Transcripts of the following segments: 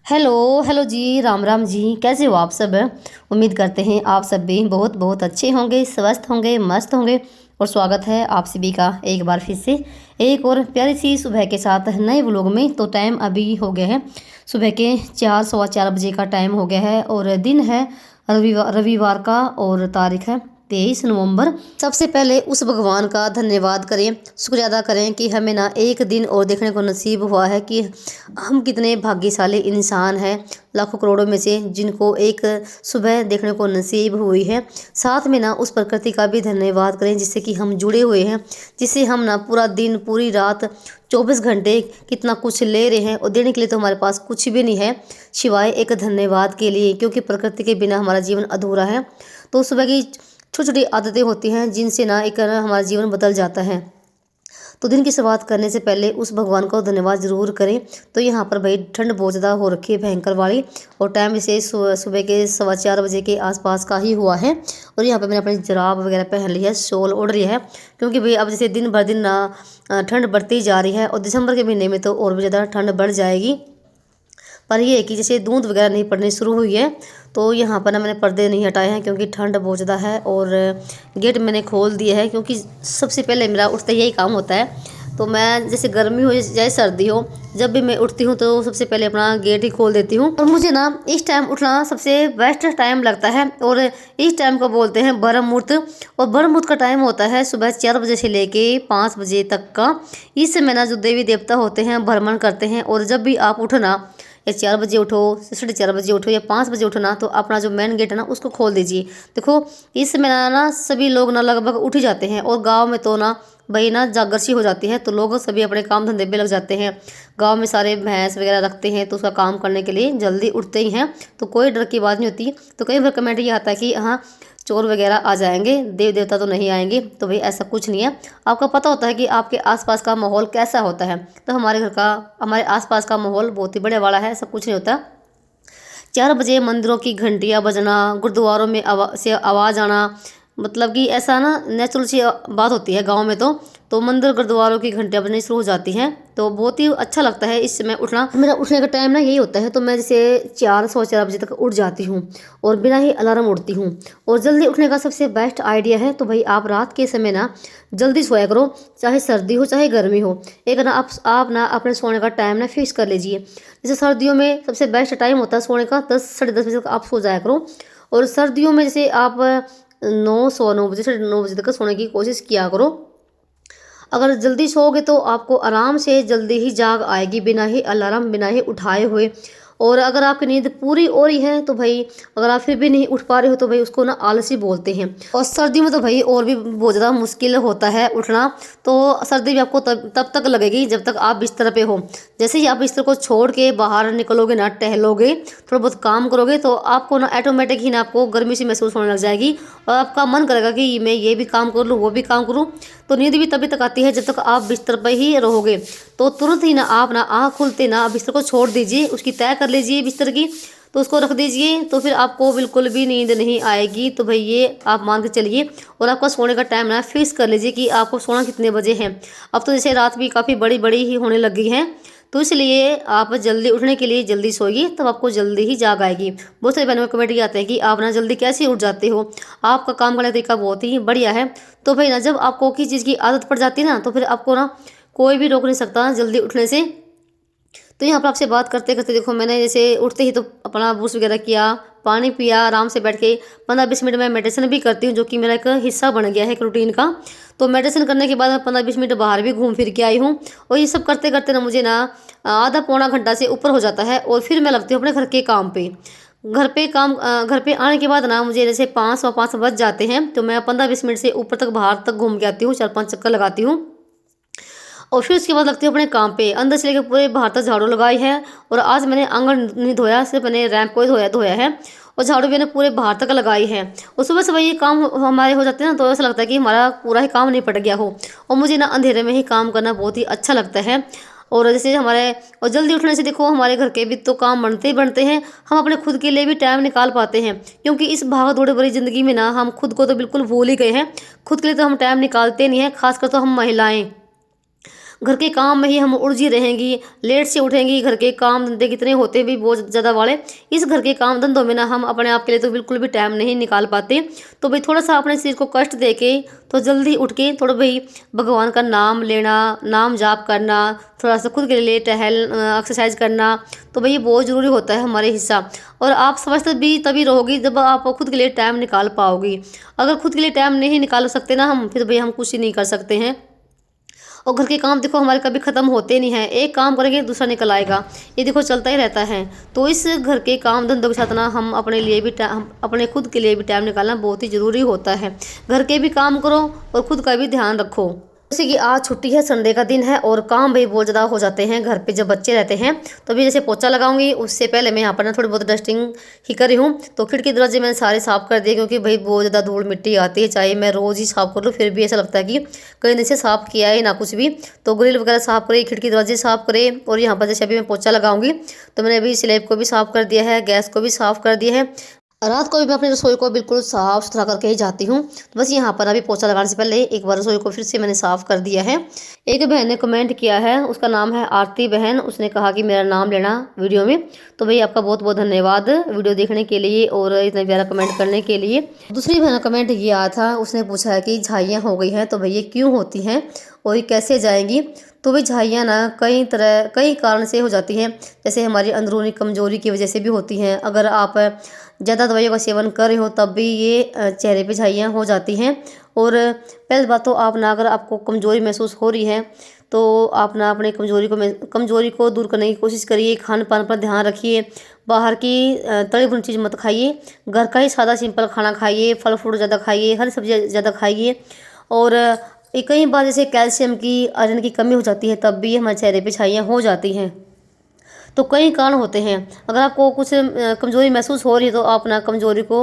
Hello hello जी, राम राम जी। कैसे हो आप सब? उम्मीद करते हैं आप सब भी बहुत बहुत अच्छे होंगे, स्वस्थ होंगे, मस्त होंगे। और स्वागत है आप सभी का एक बार फिर से एक और प्यारी सी सुबह के साथ नए व्लॉग में। तो टाइम अभी हो गया है सुबह के 4 सवा 4 बजे का टाइम हो गया है और दिन है रविवार का और तारीख है 23 नवंबर। सबसे पहले उस भगवान का धन्यवाद करें, शुक्रिया अदा करें कि हमें ना एक दिन और देखने को नसीब हुआ है कि हम कितने भाग्यशाली इंसान हैं लाखों करोड़ों में से जिनको एक सुबह देखने को नसीब हुई है। साथ में ना उस प्रकृति का भी धन्यवाद करें जिससे कि हम जुड़े हुए हैं, जिससे हम ना पूरा दिन पूरी रात 24 घंटे कितना कुछ ले रहे हैं और देने के लिए तो हमारे पास कुछ भी नहीं है सिवाय एक धन्यवाद के लिए, क्योंकि प्रकृति के बिना हमारा जीवन अधूरा है। तो सुबह की छोटी छोटी आदतें होती हैं जिनसे ना एक ना हमारा जीवन बदल जाता है। तो दिन की शुरुआत करने से पहले उस भगवान को धन्यवाद ज़रूर करें। तो यहाँ पर भाई ठंड बहुत ज़्यादा हो रखी है, भयंकर वाली, और टाइम इसे सुबह के 4:15 बजे के आसपास का ही हुआ है। और यहाँ पर मैंने अपनी जुराब वगैरह पहन ली है, शॉल ओढ़ लिया है, क्योंकि भाई अब जैसे दिन भर दिन ना ठंड बढ़ती जा रही है और दिसंबर के महीने में तो और भी ज़्यादा ठंड बढ़ जाएगी। पर यह है कि जैसे दूध वगैरह नहीं पड़नी शुरू हुई है तो यहाँ पर ना मैंने पर्दे नहीं हटाए हैं क्योंकि ठंड बहुत ज़्यादा है। और गेट मैंने खोल दिया है क्योंकि सबसे पहले मेरा उठते यही काम होता है। तो मैं जैसे गर्मी हो चाहे सर्दी हो, जब भी मैं उठती हूँ तो सबसे पहले अपना गेट ही खोल देती हूँ। और मुझे ना इस टाइम उठना सबसे बेस्ट टाइम लगता है और इस टाइम को बोलते हैं ब्रह्म मुहूर्त। और ब्रह्म मुहूर्त का टाइम होता है सुबह 4 बजे से लेके 5 बजे तक का। इस समय ना जो देवी देवता होते हैं भ्रमण करते हैं। और जब भी आप उठना या 4 बजे उठो, 4:30 बजे उठो या 5 बजे उठो ना, तो अपना जो मेन गेट है ना उसको खोल दीजिए। देखो इस समय ना सभी लोग ना लगभग उठ ही जाते हैं और गांव में तो ना भाई ना जागरसी हो जाती है तो लोग सभी अपने काम धंधे पे लग जाते हैं। गांव में सारे भैंस वगैरह रखते हैं तो उसका काम करने के लिए जल्दी उठते ही हैं, तो कोई डर की बात नहीं होती। तो कई बार कमेंट ये आता है कि हाँ चोर वगैरह आ जाएंगे, देव देवता तो नहीं आएंगे। तो भाई ऐसा कुछ नहीं है। आपको पता होता है कि आपके आसपास का माहौल कैसा होता है। तो हमारे घर का हमारे आसपास का माहौल बहुत ही बड़े वाला है, ऐसा कुछ नहीं होता। 4 बजे मंदिरों की घंटियां बजना, गुरुद्वारों में से आवाज़ आना, मतलब कि ऐसा ना नेचुरल सी बात होती है गांव में। तो मंदिर गुरुद्वारों की घंटियां बजनी शुरू हो जाती हैं तो बहुत ही अच्छा लगता है इस समय उठना। मेरा उठने का टाइम ना यही होता है। तो मैं जैसे 4 सवा 4 बजे तक उठ जाती हूँ और बिना ही अलार्म उठती हूँ। और जल्दी उठने का सबसे बेस्ट आइडिया है तो भाई आप रात के समय ना जल्दी सोया करो, चाहे सर्दी हो चाहे गर्मी हो। एक ना आप ना अपने सोने का टाइम ना फिक्स कर लीजिए। जैसे सर्दियों में सबसे बेस्ट टाइम होता है सोने का 10 साढ़े 10 बजे तक आप सो जाया करो। और सर्दियों में जैसे आप 9 9 बजे साढ़े 9 बजे तक सोने की कोशिश किया करो। अगर जल्दी सोओगे तो आपको आराम से जल्दी ही जाग आएगी बिना ही अलार्म, बिना ही उठाए हुए। और अगर आपकी नींद पूरी हो रही है तो भाई अगर आप फिर भी नहीं उठ पा रहे हो तो भाई उसको ना आलसी बोलते हैं। और सर्दी में तो भाई और भी बहुत ज़्यादा मुश्किल होता है उठना। तो सर्दी भी आपको तब तक लगेगी जब तक आप बिस्तर पे हो। जैसे ही आप बिस्तर को छोड़ के बाहर निकलोगे ना, टहलोगे, थोड़ा बहुत काम करोगे, तो आपको ना ऑटोमेटिक ही ना आपको गर्मी सी महसूस होने लग जाएगी और आपका मन करेगा कि मैं ये भी काम कर लूँ वो भी काम करूँ। तो नींद भी तभी तक आती है जब तक आप बिस्तर पर ही रहोगे। तो तुरंत ही ना आप ना आँख खुलते ना बिस्तर को छोड़ दीजिए, उसकी तय कर लीजिए बिस्तर की, तो उसको रख दीजिए। तो फिर आपको बिल्कुल भी नींद नहीं आएगी। तो भाई ये आप मान के चलिए। और आपका सोने का टाइम ना फिक्स कर लीजिए कि आपको सोना कितने बजे है। अब तो जैसे रात भी काफ़ी बड़ी बड़ी ही होने लगी है, तो इसलिए आप जल्दी उठने के लिए जल्दी सोइए, तब आपको जल्दी ही जाग आएगी। बहुत सारे बहनों में कमेंट ये आते हैं कि आप ना जल्दी कैसे उठ जाते हो, आपका काम करने का तरीका बहुत ही बढ़िया है। तो भाई ना जब आपको किसी चीज़ की आदत पड़ जाती है ना तो फिर आपको ना कोई भी रोक नहीं सकता जल्दी उठने से। तो यहाँ पर आपसे बात करते करते देखो मैंने जैसे उठते ही तो अपना ब्रश वगैरह किया, पानी पिया, आराम से बैठ के 15-20 मिनट में मेडिटेशन भी करती हूँ, जो कि मेरा एक हिस्सा बन गया है एक रूटीन का। तो मेडिटेशन करने के बाद मैं 15-20 मिनट बाहर भी घूम फिर के आई हूँ। और ये सब करते करते ना मुझे ना आधा पौना घंटा से ऊपर हो जाता है और फिर मैं लगती हूँ अपने घर के काम पे। घर पे आने के बाद ना मुझे जैसे 5 सवा 5 बज जाते हैं तो मैं 15-20 मिनट से ऊपर तक बाहर तक घूम के आती हूँ, 4-5 चक्कर लगाती हूँ। और फिर उसके बाद लगती हूँ अपने काम पे, अंदर से लेकर पूरे बाहर तक झाड़ू लगाई है। और आज मैंने आंगन नहीं धोया, सिर्फ मैंने रैंप को ही धोया धोया है। और झाड़ू भी मैंने पूरे बाहर तक लगाई है। और सुबह सुबह ये काम हमारे हो जाते हैं ना तो ऐसा लगता है कि हमारा पूरा ही काम निपट गया हो। और मुझे ना अंधेरे में ही काम करना बहुत ही अच्छा लगता है। और जैसे हमारे और जल्दी उठने से देखो हमारे घर के भी तो काम बनते ही बनते हैं, हम अपने खुद के लिए भी टाइम निकाल पाते हैं। क्योंकि इस भाग दौड़ भरी ज़िंदगी में ना हम खुद को तो बिल्कुल भूल ही गए हैं। खुद के लिए तो हम टाइम निकालते नहीं हैं, खासकर तो हम महिलाएं। घर के काम में ही हम उलझी रहेंगी, लेट से उठेंगी, घर के काम धंधे कितने होते हैं भी बहुत ज़्यादा वाले, इस घर के काम धंधों में ना हम अपने आप के लिए तो बिल्कुल भी टाइम नहीं निकाल पाते। तो भाई थोड़ा सा अपने शरीर को कष्ट दे के तो जल्दी उठ के थोड़ा भाई भगवान का नाम लेना, नाम जाप करना, थोड़ा सा खुद के लिए एक्सरसाइज करना, तो भाई ये बहुत ज़रूरी होता है हमारे हिस्सा। और आप समझते भी तभी रहोगी जब आप खुद के लिए टाइम निकाल पाओगी। अगर खुद के लिए टाइम नहीं निकाल सकते ना हम, फिर भाई हम कुछ ही नहीं कर सकते हैं। और घर के काम देखो हमारे कभी ख़त्म होते नहीं हैं, एक काम करेंगे दूसरा निकल आएगा, ये देखो चलता ही रहता है। तो इस घर के काम धंधों के साथ ना हम अपने लिए भी हम अपने खुद के लिए भी टाइम निकालना बहुत ही ज़रूरी होता है। घर के भी काम करो और खुद का भी ध्यान रखो। जैसे कि आज छुट्टी है, संडे का दिन है और काम भी बहुत ज़्यादा हो जाते हैं घर पे जब बच्चे रहते हैं। तो अभी जैसे पोछा लगाऊंगी उससे पहले मैं यहाँ पर ना थोड़ी बहुत डस्टिंग ही कर रही हूँ। तो खिड़की दरवाजे मैंने सारे साफ़ कर दिए क्योंकि भाई बहुत ज़्यादा धूल मिट्टी आती है, चाहे मैं रोज़ ही साफ़ कर लूँ फिर भी ऐसा लगता है कि कई दिन से साफ़ किया है ना कुछ भी। तो ग्रिल वगैरह साफ़ करे, खिड़की दरवाजे साफ़ करे। और यहाँ पर जैसे अभी मैं पोछा लगाऊंगी तो मैंने अभी स्लैब को भी साफ़ कर दिया है, गैस को भी साफ़ कर दिया है। रात को भी मैं अपनी रसोई को बिल्कुल साफ़ सुथरा करके ही जाती हूँ। तो बस यहाँ पर अभी पोछा लगाने से पहले एक बार रसोई को फिर से मैंने साफ़ कर दिया है। एक बहन ने कमेंट किया है, उसका नाम है आरती बहन, उसने कहा कि मेरा नाम लेना वीडियो में। तो भाई आपका बहुत बहुत धन्यवाद वीडियो देखने के लिए और इतना प्यारा कमेंट करने के लिए। दूसरी बहन का कमेंट ये आया था, उसने पूछा है कि झाइयाँ हो गई हैं तो भाई ये क्यों होती हैं और ये कैसे जाएंगी। तो भाई झाइयाँ ना कई कारण से हो जाती हैं, जैसे हमारी अंदरूनी कमजोरी की वजह से भी होती हैं। अगर आप ज़्यादा दवाइयों का सेवन कर रहे हो तब भी ये चेहरे पे झाइयाँ हो जाती हैं। और पहली बात तो आप ना, अगर आपको कमज़ोरी महसूस हो रही है तो आप ना अपने कमज़ोरी को दूर करने की कोशिश करिए। खान पान पर ध्यान रखिए, बाहर की तली भुनी चीज़ मत खाइए, घर का ही सादा सिंपल खाना खाइए, फल फ्रूट ज़्यादा खाइए, हरी सब्जियाँ ज़्यादा खाइए। और कई बार जैसे कैल्शियम की, आयरन की कमी हो जाती है तब भी हमारे चेहरे पे झाइयाँ हो जाती हैं। तो कई कारण होते हैं। अगर आपको कुछ कमज़ोरी महसूस हो रही है तो आप ना कमज़ोरी को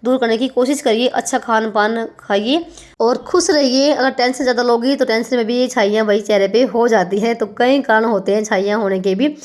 दूर करने की कोशिश करिए, अच्छा खान पान खाइए और खुश रहिए। अगर टेंशन ज़्यादा लोगी तो टेंशन में भी ये छाइयाँ भाई चेहरे पे हो जाती हैं। तो कई कारण होते हैं छाइयाँ होने के भी।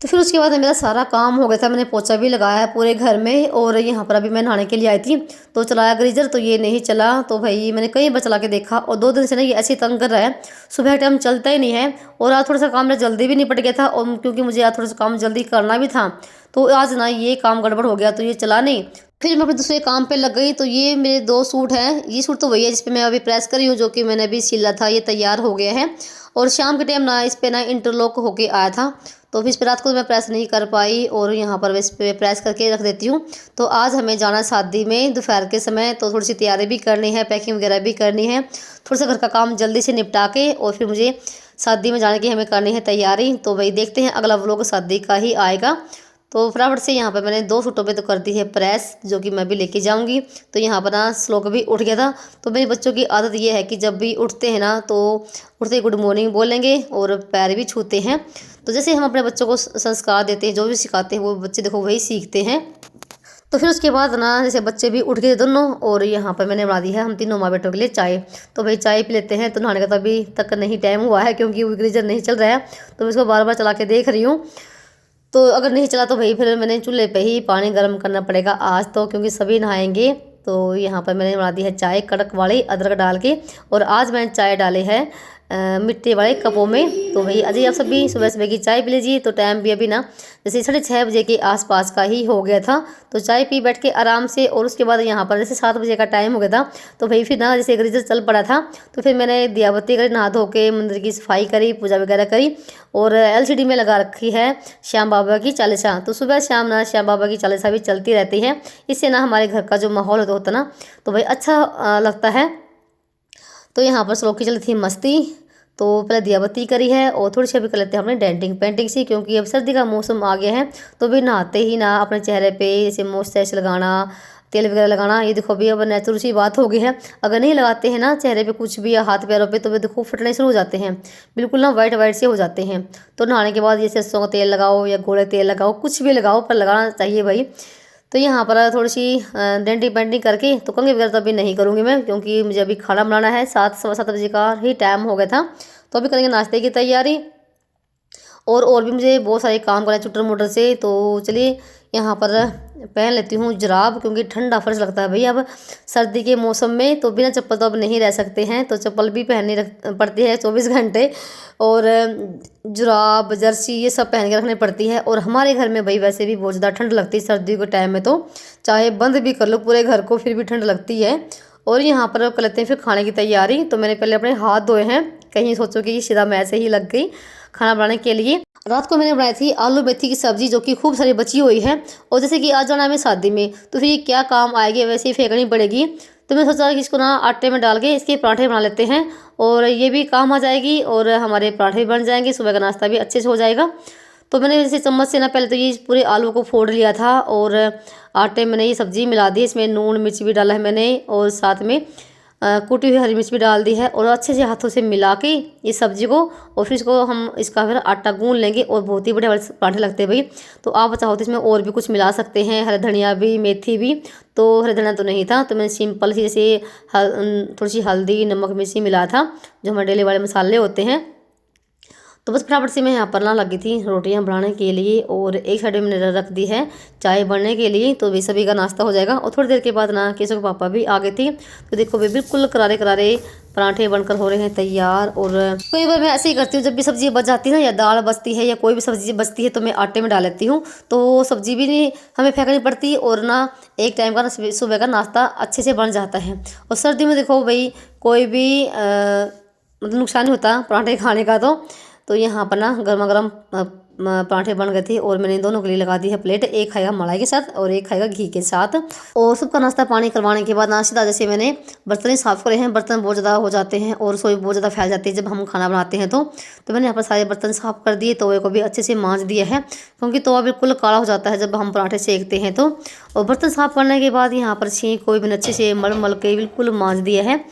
तो फिर उसके बाद मेरा सारा काम हो गया था, मैंने पोछा भी लगाया है पूरे घर में। और यहाँ पर अभी मैं नहाने के लिए आई थी तो चलाया गीजर तो ये नहीं चला। तो भाई मैंने कई बार चला के देखा और 2 दिन से ना ये ऐसे ही तंग कर रहा है, सुबह टाइम चलता ही नहीं है। और आज थोड़ा सा काम मेरा जल्दी भी निपट गया था और क्योंकि मुझे आज थोड़ा सा काम जल्दी करना भी था तो आज ना ये काम गड़बड़ हो गया तो ये चला नहीं। फिर मैं अपने दूसरे काम पे लग गई। तो ये मेरे 2 सूट हैं, ये सूट तो वही है जिस पे मैं अभी प्रेस करी हूँ, जो कि मैंने अभी सिला था, ये तैयार हो गया है। और शाम के टाइम ना इस पे ना इंटरलॉक होके आया था तो फिर इस पर रात को मैं प्रेस नहीं कर पाई और यहाँ पर इस पे प्रेस करके रख देती हूँ। तो आज हमें जाना शादी में दोपहर के समय, तो थोड़ी सी तैयारी भी करनी है, पैकिंग वगैरह भी करनी है, थोड़ा सा घर का काम जल्दी से निपटा के और फिर मुझे शादी में जाने की हमें करनी है तैयारी। तो भाई देखते हैं, अगला व्लॉग शादी का ही आएगा। तो फटाफट से यहाँ पर मैंने 2 सूटों पे तो कर दी है प्रेस, जो कि मैं भी लेके जाऊंगी। तो यहाँ पर ना श्लोक भी उठ गया था। तो मेरे बच्चों की आदत ये है कि जब भी उठते हैं ना तो उठते ही गुड मॉर्निंग बोलेंगे और पैर भी छूते हैं। तो जैसे हम अपने बच्चों को संस्कार देते हैं, जो भी सिखाते हैं वो बच्चे देखो वही सीखते हैं। तो फिर उसके बाद ना जैसे बच्चे भी उठ गए दोनों और यहाँ पर मैंने बना दी है हम तीनों माँ बेटों के लिए चाय। तो भाई चाय पी लेते हैं। तो नहाने का तो अभी तक नहीं टाइम हुआ है क्योंकि वो गीजर नहीं चल रहा है, तो मैं इसको बार बार चला के देख रही हूँ। तो अगर नहीं चला तो भाई फिर मैंने चूल्हे पे ही पानी गर्म करना पड़ेगा आज तो, क्योंकि सभी नहाएंगे। तो यहाँ पर मैंने बना दी है चाय कड़क वाली अदरक डाल के। और आज मैंने चाय डाले है मिट्टी वाले कपों में। तो भाई अजय आप सभी सुबह सुबह की चाय पी लीजिए। तो टाइम भी अभी ना जैसे 6:30 बजे के आसपास का ही हो गया था। तो चाय पी बैठ के आराम से और उसके बाद यहाँ पर जैसे 7 बजे का टाइम हो गया था। तो भाई फिर ना जैसे गीजर चल पड़ा था तो फिर मैंने दिया बत्ती करी, नहा धो के मंदिर की सफाई करी, पूजा वगैरह करी। और LCD में लगा रखी है श्याम बाबा की चालीसा। तो सुबह शाम ना श्याम बाबा की चालीसा भी चलती रहती है। इससे ना हमारे घर का जो माहौल होता ना तो भाई अच्छा लगता है। तो यहाँ पर श्लोक की चली थी मस्ती। तो पहले दिया बत्ती करी है और थोड़ी सी अभी कर लेते हैं अपने डेंटिंग पेंटिंग सी, क्योंकि अब सर्दी का मौसम आ गया है। तो भी नहाते ही ना अपने चेहरे पे जैसे मॉइस्चराइजर लगाना, तेल वगैरह लगाना, ये देखो अभी अब नेचुरल सी बात हो गई है। अगर नहीं लगाते हैं ना चेहरे पे कुछ भी या हाथ पैरों पे तो वे देखो फटने शुरू हो जाते हैं, बिल्कुल ना वाइट वाइट से हो जाते हैं। तो नहाने के बाद ये सरसों का तेल लगाओ या घोड़े तेल लगाओ, कुछ भी लगाओ पर लगाना चाहिए भाई। तो यहाँ पर थोड़ी सी डेंटिंग पेंटिंग करके तो कंघी वगैरह तो अभी नहीं करूँगी मैं, क्योंकि मुझे अभी खाना बनाना है। 7 सवा 7 बजे का ही टाइम हो गया था। तो अभी करेंगे नाश्ते की तैयारी और भी मुझे बहुत सारे काम करना है चुटर मुटर से। तो चलिए यहाँ पर पहन लेती हूँ जुराब, क्योंकि ठंडा फर्श लगता है भाई। अब सर्दी के मौसम में तो बिना चप्पल तो अब नहीं रह सकते हैं, तो चप्पल भी पहननी पड़ती है 24 घंटे। और जुराब जर्सी ये सब पहन के रखनी पड़ती है। और हमारे घर में भाई वैसे भी बहुत ज़्यादा ठंड लगती है सर्दियों के टाइम में, तो चाहे बंद भी कर लो पूरे घर को फिर भी ठंड लगती है। और यहाँ पर कर लेते हैं फिर खाने की तैयारी। तो मैंने पहले अपने हाथ धोए हैं, कहीं सोचो कि सीधा मैं से ही लग गई खाना बनाने के लिए। रात को मैंने बनाई थी आलू मेथी की सब्जी, जो कि खूब सारी बची हुई है। और जैसे कि आज जाना है हमें शादी में, तो फिर ये क्या काम आएगी, वैसे ही फेंकनी पड़ेगी। तो मैं सोचा कि इसको ना आटे में डाल के इसके पराठे बना लेते हैं, और ये भी काम आ जाएगी और हमारे पराठे भी बन जाएंगे, सुबह का नाश्ता भी अच्छे से हो जाएगा। तो मैंने इसे चम्मच से ना पहले तो ये पूरे आलू को फोड़ लिया था, और आटे में ये सब्जी मिला दी। इसमें नून मिर्च भी डाला है मैंने, और साथ में कुटी हुई हरी मिर्च भी डाल दी है। और अच्छे से हाथों से मिला के इस सब्जी को, और फिर इसको हम इसका फिर आटा गूंद लेंगे, और बहुत ही बड़े बड़े पराठे लगते हैं भाई। तो आप चाहो तो इसमें और भी कुछ मिला सकते हैं, हरा धनिया भी, मेथी भी। तो हरा धनिया तो नहीं था, तो मैंने सिंपल सी जैसे थोड़ी सी हल्दी नमक मिर्ची मिला था, जो हमारे डेली वाले मसाले होते हैं। तो बस फटाफट से मैं यहाँ पर ना लगी थी रोटियाँ बनाने के लिए, और एक साइड में मैंने रख दी है चाय बनने के लिए। तो भी सभी का नाश्ता हो जाएगा। और थोड़ी देर के बाद ना केशव के पापा भी आ गए थे। तो देखो वे बिल्कुल करारे करारे पराठे बनकर हो रहे हैं तैयार। और कई बार मैं ऐसे ही करती हूँ, जब भी सब्जी बच जाती है ना, या दाल बचती है या कोई भी सब्जी बचती है, तो मैं आटे में डाल लेती हूँ। तो सब्जी भी नहीं हमें फेंकनी पड़ती, और ना एक टाइम का ना सुबह का नाश्ता अच्छे से बन जाता है। और सर्दी में देखो भाई कोई भी मतलब नुकसान नहीं होता पराठे खाने का। तो यहाँ पर ना गर्मा गर्म पराठे बन गए थे, और मैंने दोनों के लिए लगा दी है प्लेट। एक खाएगा मलाई के साथ और एक खाएगा घी के साथ। और सबका नाश्ता पानी करवाने के बाद ना सीधा जैसे मैंने बर्तन साफ़ करे हैं। बर्तन बहुत ज़्यादा हो जाते हैं और रसोई बहुत ज़्यादा फैल जाती है जब हम खाना बनाते हैं। तो मैंने यहाँ पर सारे बर्तन साफ़ कर दिए, तवे को भी अच्छे से मांज दिया है, क्योंकि तवा बिल्कुल काला हो जाता है जब हम पराठे सेकते हैं। तो और बर्तन साफ़ करने के बाद यहाँ पर छींक को भी मैंने अच्छे से मल मल के बिल्कुल मांज दिया है।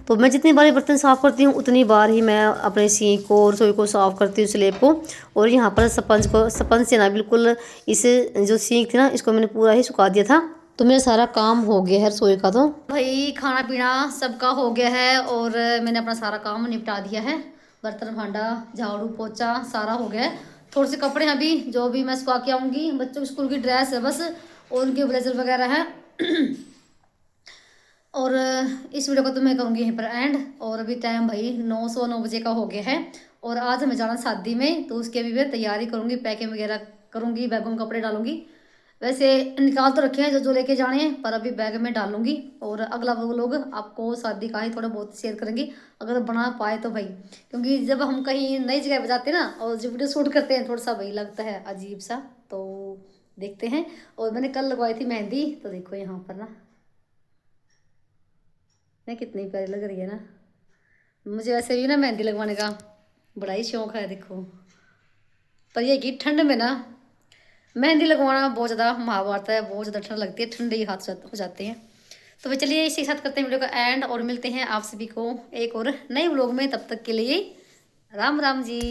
तो मैं जितनी बार बर्तन साफ़ करती हूँ उतनी बार ही मैं अपने सिंक को और रसोई को साफ़ करती हूँ, स्लेब को। और यहाँ पर स्पंज से ना बिल्कुल इस जो सिंक थी ना, इसको मैंने पूरा ही सुखा दिया था। तो मेरा सारा काम हो गया है रसोई का। तो भाई खाना पीना सबका हो गया है, और मैंने अपना सारा काम निपटा दिया है। बर्तन भांडा झाड़ू पोछा सारा हो गया है। थोड़े से कपड़े हैं अभी जो भी मैं सुखा के आऊँगी। बच्चों की स्कूल की ड्रेस है बस, और उनके ब्लेजर वगैरह हैं। और इस वीडियो को तो मैं करूँगी यहीं पर एंड। और अभी टाइम भाई 9 बजे का हो गया है, और आज हमें जाना शादी में। तो उसकी अभी मैं तैयारी करूँगी, पैकिंग वगैरह करूँगी, बैगों में कपड़े डालूंगी। वैसे निकाल तो रखे हैं जो लेके जाने हैं, पर अभी बैग में डालूंगी। और अगला वो लोग आपको शादी का ही थोड़ा बहुत शेयर करेंगे, अगर बना पाए तो भाई। क्योंकि जब हम कहीं नई जगह पर जाते हैं ना, और जब वीडियो शूट करते हैं, थोड़ा सा भाई लगता है अजीब सा। तो देखते हैं। और मैंने कल लगवाई थी मेहंदी, तो देखो यहाँ पर ना कितनी प्यारी लग रही है ना। मुझे वैसे भी ना मेहंदी लगवाने का बड़ा ही शौक है देखो। पर ये कि ठंड में ना मेहंदी लगवाना बहुत ज़्यादा महाभारत है, बहुत ज़्यादा ठंड लगती है, ठंडे ही हाथ हो जाते हैं। तो वे चलिए इसी के साथ करते हैं वीडियो का एंड, और मिलते हैं आप सभी को एक और नए व्लॉग में। तब तक के लिए राम राम जी।